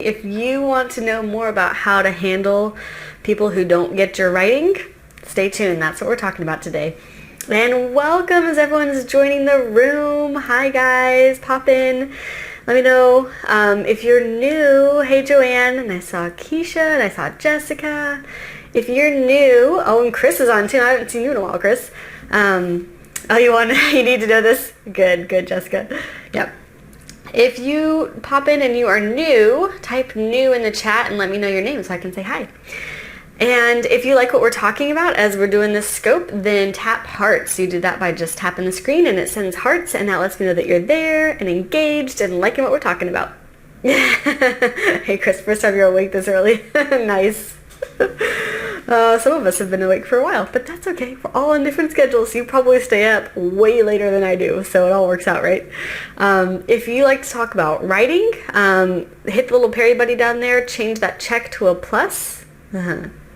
If you want to know more about how to handle people who don't get your writing, stay tuned. That's what we're talking about today. And welcome as everyone's joining the room. Hi guys, pop in. Let me know if you're new. Hey Joanne, and I saw Keisha, and I saw Jessica. If you're new, oh, and Chris is on too. I haven't seen you in a while, Chris. You need to know this? Good, Jessica. Yep. If you pop in and you are new, type new in the chat and let me know your name so I can say hi. And if you like what we're talking about as we're doing this scope, then tap hearts. You do that by just tapping the screen and it sends hearts, and that lets me know that you're there and engaged and liking what we're talking about. Hey Chris, first time you're awake this early. Nice. Some of us have been awake for a while, but that's okay. We're all on different schedules. You probably stay up way later than I do, so it all works out, right? If you like to talk about writing, hit the little Perry buddy down there, change that check to a plus.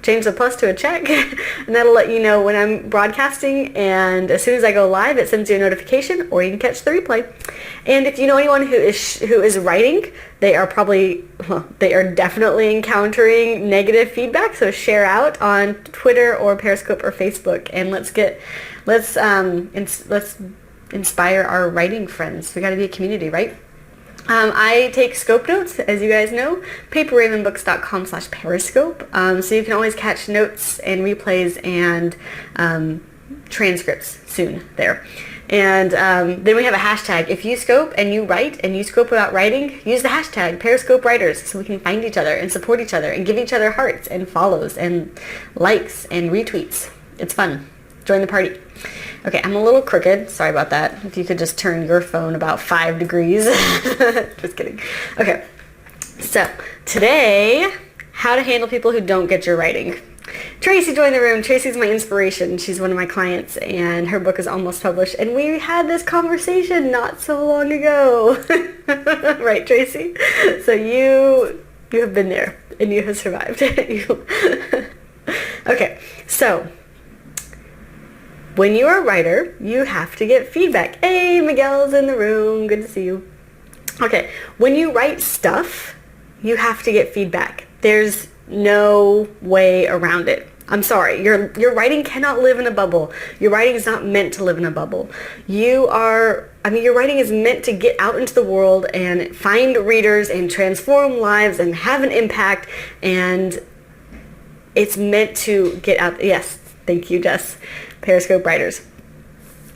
Change the plus to a check, and that'll let you know when I'm broadcasting, and as soon as I go live, it sends you a notification, or you can catch the replay. And if you know anyone who is writing, they are definitely encountering negative feedback, so share out on Twitter or Periscope or Facebook, and let's inspire our writing friends. We got to be a community, right? I take scope notes, as you guys know, paperravenbooks.com/periscope. So you can always catch notes and replays and transcripts soon there. And then we have a hashtag. If you scope and you write and you scope about writing, use the hashtag Periscope Writers so we can find each other and support each other and give each other hearts and follows and likes and retweets. It's fun. Join the party. Okay, I'm a little crooked. Sorry about that. If you could just turn your phone about 5 degrees. Just kidding. Okay, so today, how to handle people who don't get your writing. Tracy joined the room. Tracy's my inspiration. She's one of my clients, and her book is almost published. And we had this conversation not so long ago. Right, Tracy? So you have been there, and you have survived. Okay, so when you're a writer, you have to get feedback. Hey, Miguel's in the room. Good to see you. Okay, when you write stuff, you have to get feedback. There's no way around it. I'm sorry. Your writing cannot live in a bubble. Your writing is not meant to live in a bubble. Your writing is meant to get out into the world and find readers and transform lives and have an impact, and it's meant to get out. Yes, thank you, Jess. Periscope Writers.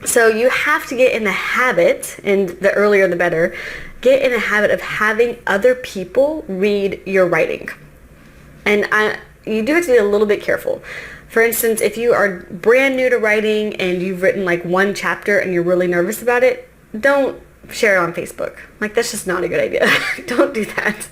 So you have to get in the habit, and the earlier the better, get in a habit of having other people read your writing. And you do have to be a little bit careful. For instance, if you are brand new to writing and you've written like one chapter and you're really nervous about it, don't share it on Facebook. Like, that's just not a good idea. Don't do that.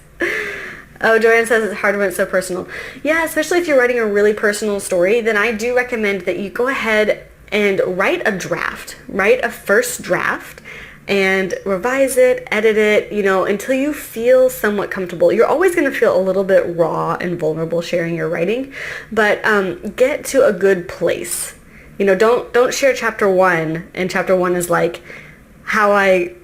Oh, Joanne says it's hard when it's so personal. Yeah, especially if you're writing a really personal story, then I do recommend that you go ahead and write a draft. Write a first draft and revise it, edit it, until you feel somewhat comfortable. You're always going to feel a little bit raw and vulnerable sharing your writing, but get to a good place. Don't share chapter 1, and chapter 1 is like how I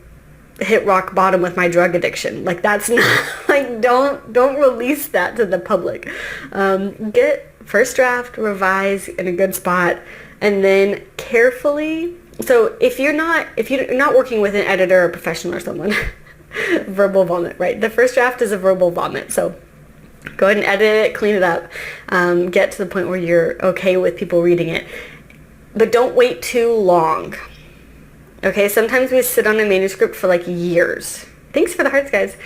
hit rock bottom with my drug addiction. Like, that's not, like, don't release that to the public. Get first draft, revise in a good spot, and then carefully. So if you're not working with an editor or professional or someone, verbal vomit, right? The first draft is a verbal vomit. So go ahead and edit it, clean it up, get to the point where you're okay with people reading it. But don't wait too long. Okay, sometimes we sit on a manuscript for like years. Thanks for the hearts, guys.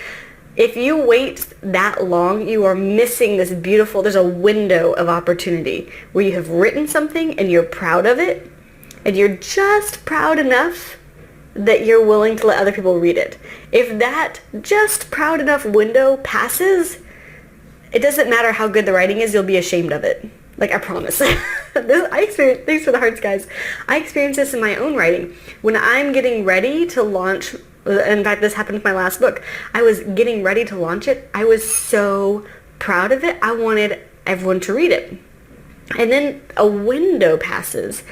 If you wait that long, you are missing this there's a window of opportunity where you have written something and you're proud of it, and you're just proud enough that you're willing to let other people read it. If that just proud enough window passes, it doesn't matter how good the writing is, you'll be ashamed of it. Like, I promise. Thanks for the hearts, guys. I experience this in my own writing. When I'm getting ready to launch, in fact, this happened with my last book. I was getting ready to launch it. I was so proud of it. I wanted everyone to read it. And then a window passes,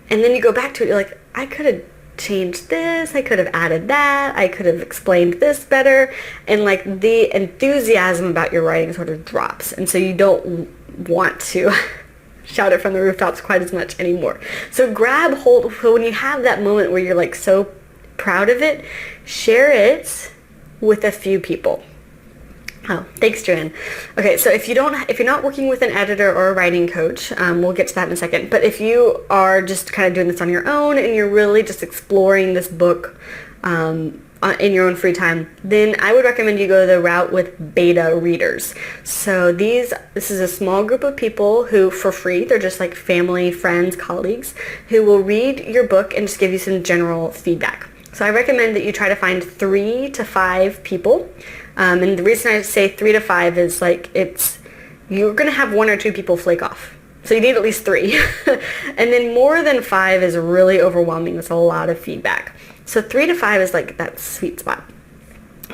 and then you go back to it. You're like, I could have changed this, I could have added that, I could have explained this better, and like the enthusiasm about your writing sort of drops, and so you don't want to shout it from the rooftops quite as much anymore. So grab hold, so when you have that moment where you're like so proud of it, share it with a few people. Oh, thanks, Joanne. Okay, so if you're not working with an editor or a writing coach, we'll get to that in a second. But if you are just kind of doing this on your own and you're really just exploring this book in your own free time, then I would recommend you go the route with beta readers. So this is a small group of people who, for free, they're just like family, friends, colleagues, who will read your book and just give you some general feedback. So I recommend that you try to find 3 to 5 people. And the reason I say 3 to 5 is like you're going to have 1 or 2 people flake off. So you need at least 3. And then more than 5 is really overwhelming. That's a lot of feedback. So 3 to 5 is like that sweet spot.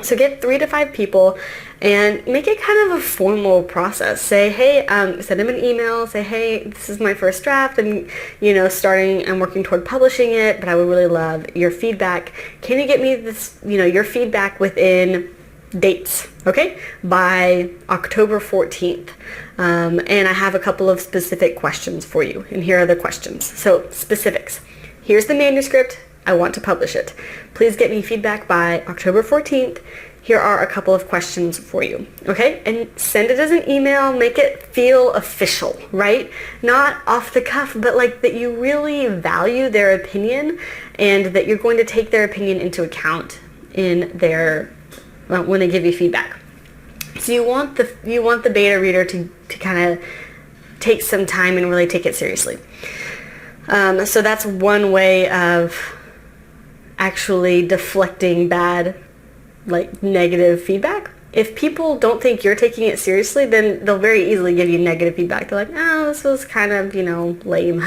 So get 3 to 5 people and make it kind of a formal process. Say, hey, send them an email. Say, hey, this is my first draft. I'm, I'm working toward publishing it, but I would really love your feedback. Can you get me this, your feedback within dates, okay, by October 14th. And I have a couple of specific questions for you. And here are the questions. So specifics. Here's the manuscript. I want to publish it. Please get me feedback by October 14th. Here are a couple of questions for you, okay? And send it as an email. Make it feel official, right? Not off the cuff, but like that you really value their opinion and that you're going to take their opinion into account in when they give you feedback. So you want the beta reader to kind of take some time and really take it seriously. So that's one way of actually deflecting bad, like negative feedback. If people don't think you're taking it seriously, then they'll very easily give you negative feedback. They're like, oh, this was kind of, lame.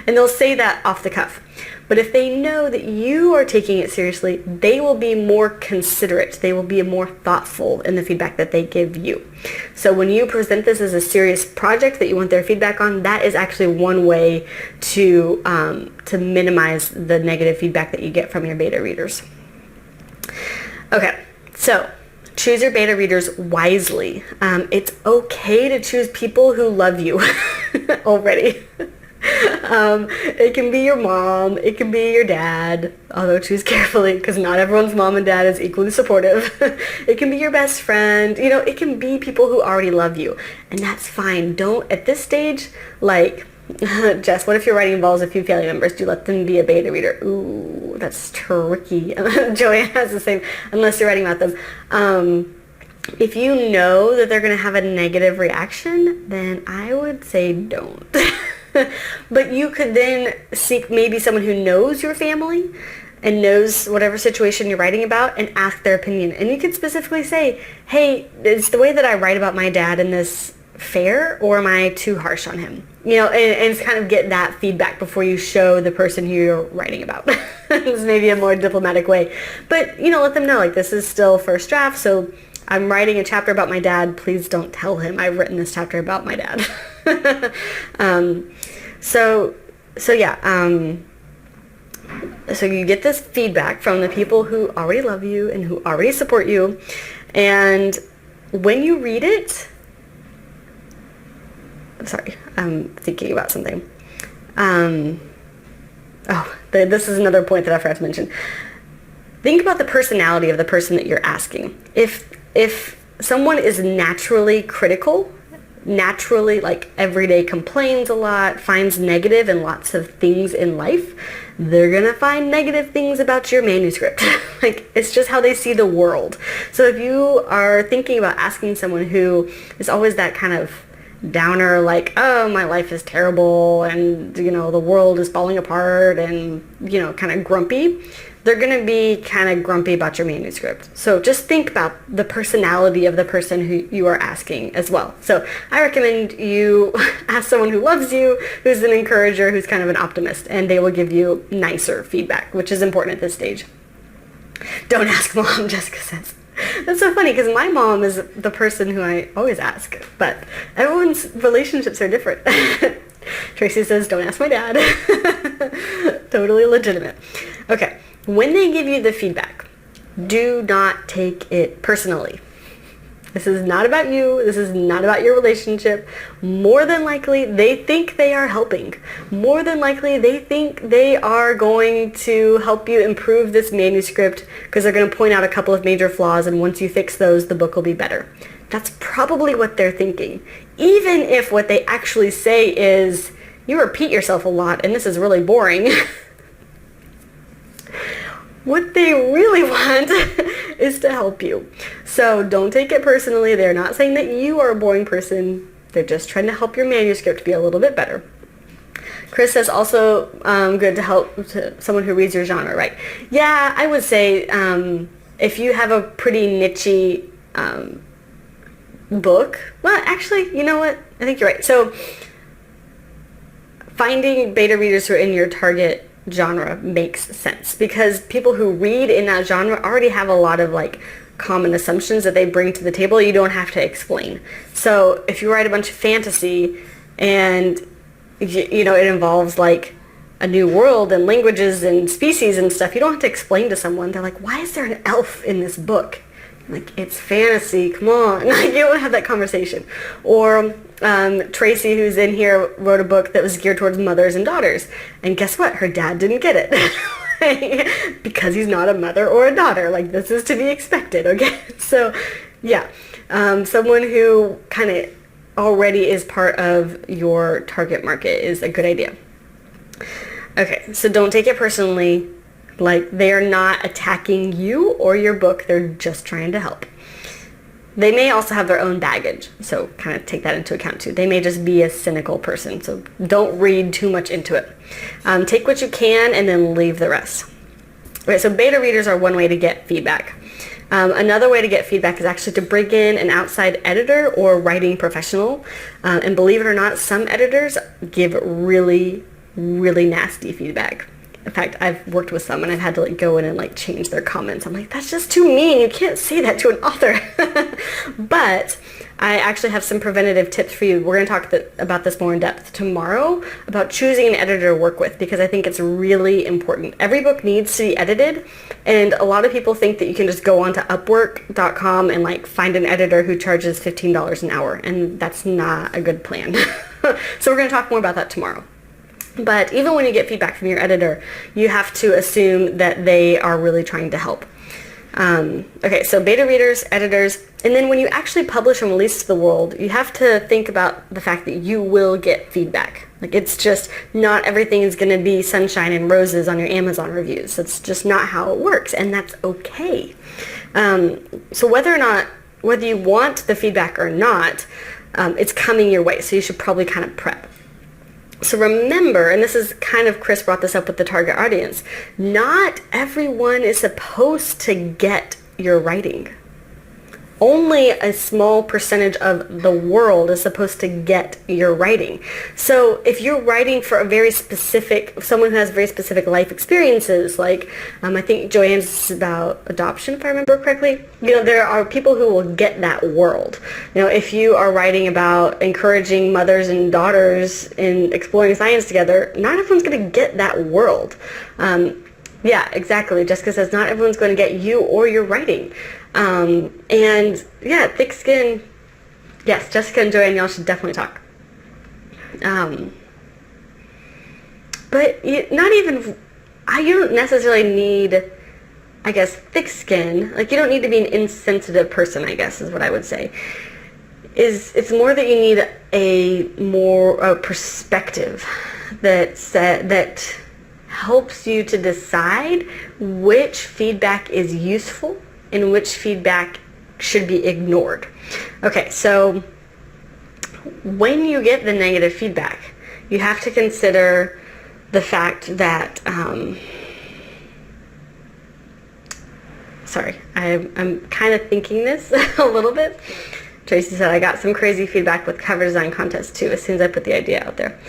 And they'll say that off the cuff. But if they know that you are taking it seriously, they will be more considerate. They will be more thoughtful in the feedback that they give you. So when you present this as a serious project that you want their feedback on, that is actually one way to minimize the negative feedback that you get from your beta readers. Okay, so choose your beta readers wisely. It's okay to choose people who love you already. It can be your mom, it can be your dad, although choose carefully because not everyone's mom and dad is equally supportive. It can be your best friend, it can be people who already love you, and that's fine. Don't, at this stage, like, Jess, what if you're writing involves a few family members? Do you let them be a beta reader? Ooh, that's tricky. Joanne has the same, unless you're writing about them. If you know that they're going to have a negative reaction, then I would say don't. But you could then seek maybe someone who knows your family and knows whatever situation you're writing about and ask their opinion. And you could specifically say, hey, is the way that I write about my dad in this fair, or am I too harsh on him? And kind of get that feedback before you show the person who you're writing about. This may be a more diplomatic way. But, let them know, like, this is still first draft, so I'm writing a chapter about my dad. Please don't tell him I've written this chapter about my dad. So you get this feedback from the people who already love you and who already support you. And when you read it, sorry, I'm thinking about something. This is another point that I forgot to mention. Think about the personality of the person that you're asking. If someone is naturally critical, naturally, like, everyday complains a lot, finds negative in lots of things in life, they're gonna find negative things about your manuscript. Like, it's just how they see the world. So if you are thinking about asking someone who is always that kind of downer, like, oh, my life is terrible and, the world is falling apart and, kind of grumpy, they're going to be kind of grumpy about your manuscript. So just think about the personality of the person who you are asking as well. So I recommend you ask someone who loves you, who's an encourager, who's kind of an optimist, and they will give you nicer feedback, which is important at this stage. Don't ask mom, Jessica says. That's so funny because my mom is the person who I always ask, but everyone's relationships are different. Tracy says, don't ask my dad. Totally legitimate. Okay. when they give you the feedback, do not take it personally. This is not about you. This is not about your relationship. More than likely, they think they are helping. More than likely, they think they are going to help you improve this manuscript because they're going to point out a couple of major flaws, and once you fix those, the book will be better. That's probably what they're thinking. Even if what they actually say is, you repeat yourself a lot and this is really boring. What they really want is to help you. So don't take it personally. They're not saying that you are a boring person. They're just trying to help your manuscript be a little bit better. Chris says also good to help someone who reads your genre, right? Yeah, I would say if you have a pretty niche book, well, actually, you know what? I think you're right. So finding beta readers who are in your target genre makes sense because people who read in that genre already have a lot of like common assumptions that they bring to the table you don't have to explain. So if you write a bunch of fantasy and you know it involves like a new world and languages and species and stuff, you don't have to explain to someone. They're like, why is there an elf in this book? Like, it's fantasy, come on. Like, you don't have that conversation. Or Tracy, who's in here, wrote a book that was geared towards mothers and daughters. And guess what? Her dad didn't get it. Because he's not a mother or a daughter. Like, this is to be expected, okay? So, yeah. Someone who kind of already is part of your target market is a good idea. Okay, so don't take it personally. Like, they are not attacking you or your book. They're just trying to help. They may also have their own baggage, so kind of take that into account too. They may just be a cynical person, so don't read too much into it. Take what you can and then leave the rest. Okay, so beta readers are one way to get feedback. Another way to get feedback is actually to bring in an outside editor or writing professional. And believe it or not, some editors give really, really nasty feedback. In fact, I've worked with some and I've had to like go in and like change their comments. I'm like, that's just too mean. You can't say that to an author. But I actually have some preventative tips for you. We're going to talk about this more in depth tomorrow about choosing an editor to work with because I think it's really important. Every book needs to be edited, and a lot of people think that you can just go onto Upwork.com and like find an editor who charges $15 an hour, and that's not a good plan. So we're going to talk more about that tomorrow. But even when you get feedback from your editor, you have to assume that they are really trying to help. Okay, so beta readers, editors, and then when you actually publish and release to the world, you have to think about the fact that you will get feedback. Like, it's just not everything is going to be sunshine and roses on your Amazon reviews. That's just not how it works, and that's okay. So whether you want the feedback or not, it's coming your way, so you should probably kind of prep. So remember, and this is kind of, Chris brought this up with the target audience, not everyone is supposed to get your writing. Only a small percentage of the world is supposed to get your writing. So if you're writing for someone who has very specific life experiences, like I think Joanne's is about adoption, if I remember correctly, there are people who will get that world. If you are writing about encouraging mothers and daughters in exploring science together, not everyone's going to get that world. Yeah, exactly. Jessica says not everyone's going to get you or your writing. And yeah, thick skin. Yes, Jessica and Joanne, y'all should definitely talk. But you don't necessarily need, I guess, thick skin. Like, you don't need to be an insensitive person, I guess, is what I would say. It's more that you need a perspective that helps you to decide which feedback is useful and which feedback should be ignored. Okay, so when you get the negative feedback, you have to consider the fact that, sorry, I'm kind of thinking this a little bit. Tracy said, I got some crazy feedback with cover design contest too, as soon as I put the idea out there.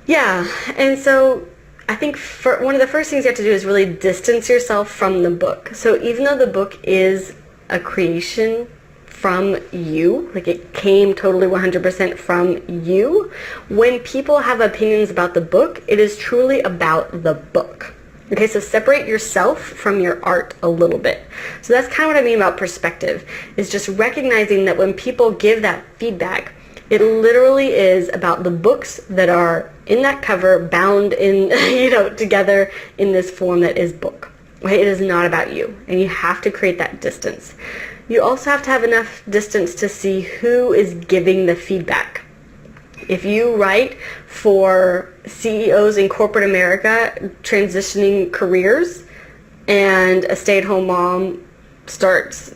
Yeah, and so I think one of the first things you have to do is really distance yourself from the book. So even though the book is a creation from you, like it came totally 100% from you, when people have opinions about the book, it is truly about the book. Okay, so separate yourself from your art a little bit. So that's kind of what I mean about perspective, is just recognizing that when people give that feedback, it literally is about the books that are in that cover, bound in, together in this form that is book. Right? It is not about you, and you have to create that distance. You also have to have enough distance to see who is giving the feedback. If you write for CEOs in corporate America transitioning careers, and a stay-at-home mom starts,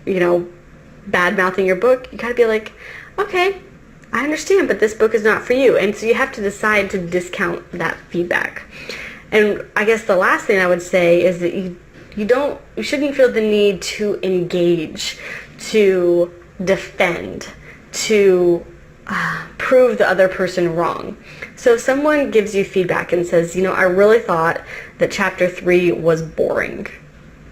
bad-mouthing your book, you gotta be like, okay, I understand, but this book is not for you. And so you have to decide to discount that feedback. And I guess the last thing I would say is that you shouldn't feel the need to engage, to defend, to prove the other person wrong. So if someone gives you feedback and says, I really thought that chapter 3 was boring,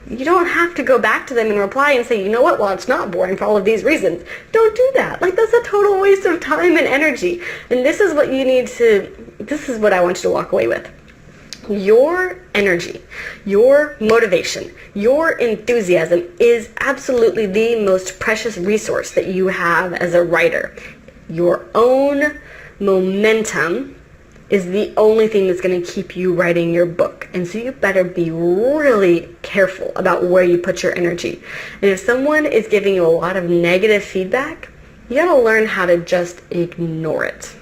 you don't have to go back to them and reply and say, you know what, well, it's not boring for all of these reasons. Don't do that. That's a total waste of time and energy. And this is what I want you to walk away with. Your energy, your motivation, your enthusiasm is absolutely the most precious resource that you have as a writer. Your own momentum is the only thing that's going to keep you writing your book. And so you better be really careful about where you put your energy. And if someone is giving you a lot of negative feedback, you got to learn how to just ignore it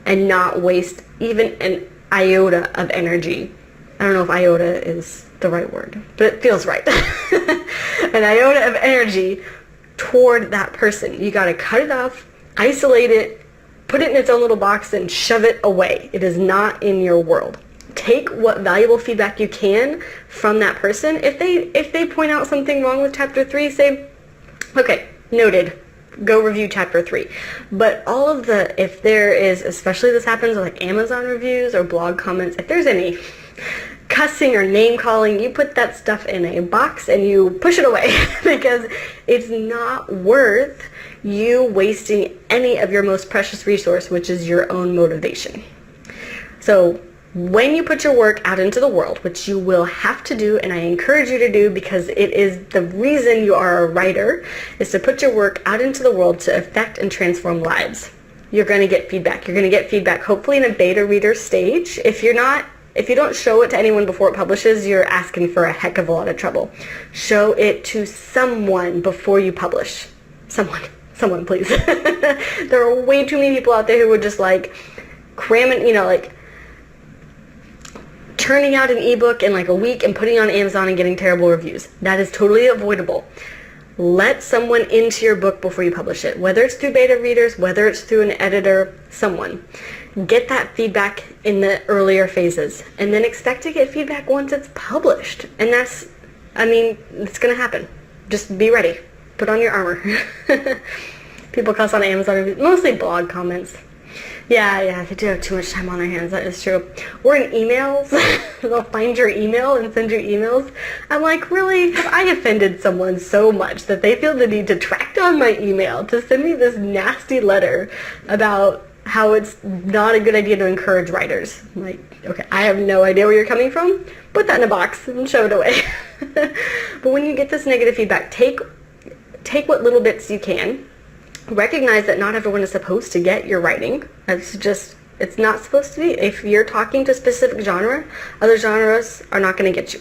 and not waste even an iota of energy. I don't know if iota is the right word, but it feels right. An iota of energy toward that person. You got to cut it off, isolate it, put it in its own little box, and shove it away. It is not in your world. Take what valuable feedback you can from that person. If they point out something wrong with chapter 3, say, okay, noted. Go review chapter 3. But all of if there is, especially this happens with Amazon reviews or blog comments, if there's any cussing or name calling, you put that stuff in a box and you push it away because it's not worth you wasting any of your most precious resource, which is your own motivation. So when you put your work out into the world, which you will have to do, and I encourage you to do because it is the reason you are a writer, is to put your work out into the world to affect and transform lives. You're going to get feedback. You're going to get feedback hopefully in a beta reader stage. If you don't show it to anyone before it publishes, you're asking for a heck of a lot of trouble. Show it to someone before you publish. Someone, please. There are way too many people out there who would just cram it, turning out an ebook in a week and putting it on Amazon and getting terrible reviews. That is totally avoidable. Let someone into your book before you publish it, whether it's through beta readers, whether it's through an editor, someone. Get that feedback in the earlier phases, and then expect to get feedback once it's published. And it's going to happen. Just be ready. Put on your armor. People cuss on Amazon reviews, mostly blog comments. Yeah, they do have too much time on their hands, that is true. Or in emails, they'll find your email and send you emails. I'm like, really? Have I offended someone so much that they feel the need to track down my email to send me this nasty letter about how it's not a good idea to encourage writers? I'm like, okay, I have no idea where you're coming from. Put that in a box and show it away. But when you get this negative feedback, take what little bits you can. Recognize that not everyone is supposed to get your writing. It's not supposed to be. If you're talking to a specific genre, other genres are not going to get you.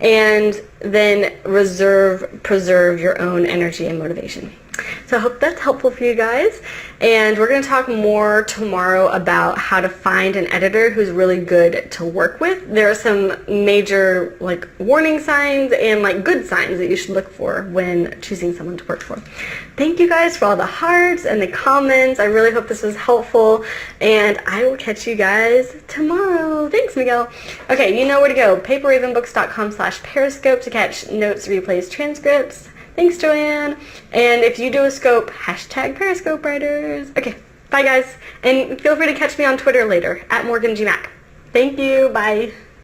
And then preserve your own energy and motivation. So I hope that's helpful for you guys. And we're going to talk more tomorrow about how to find an editor who's really good to work with. There are some major warning signs and good signs that you should look for when choosing someone to work for. Thank you guys for all the hearts and the comments. I really hope this was helpful, and I will catch you guys tomorrow. Thanks, Miguel. Okay, you know where to go. paperravenbooks.com/periscope to catch notes, replays, transcripts. Thanks, Joanne. And if you do a scope, #Periscope Writers. Okay, bye guys. And feel free to catch me on Twitter later, @MorganGMac. Thank you, bye.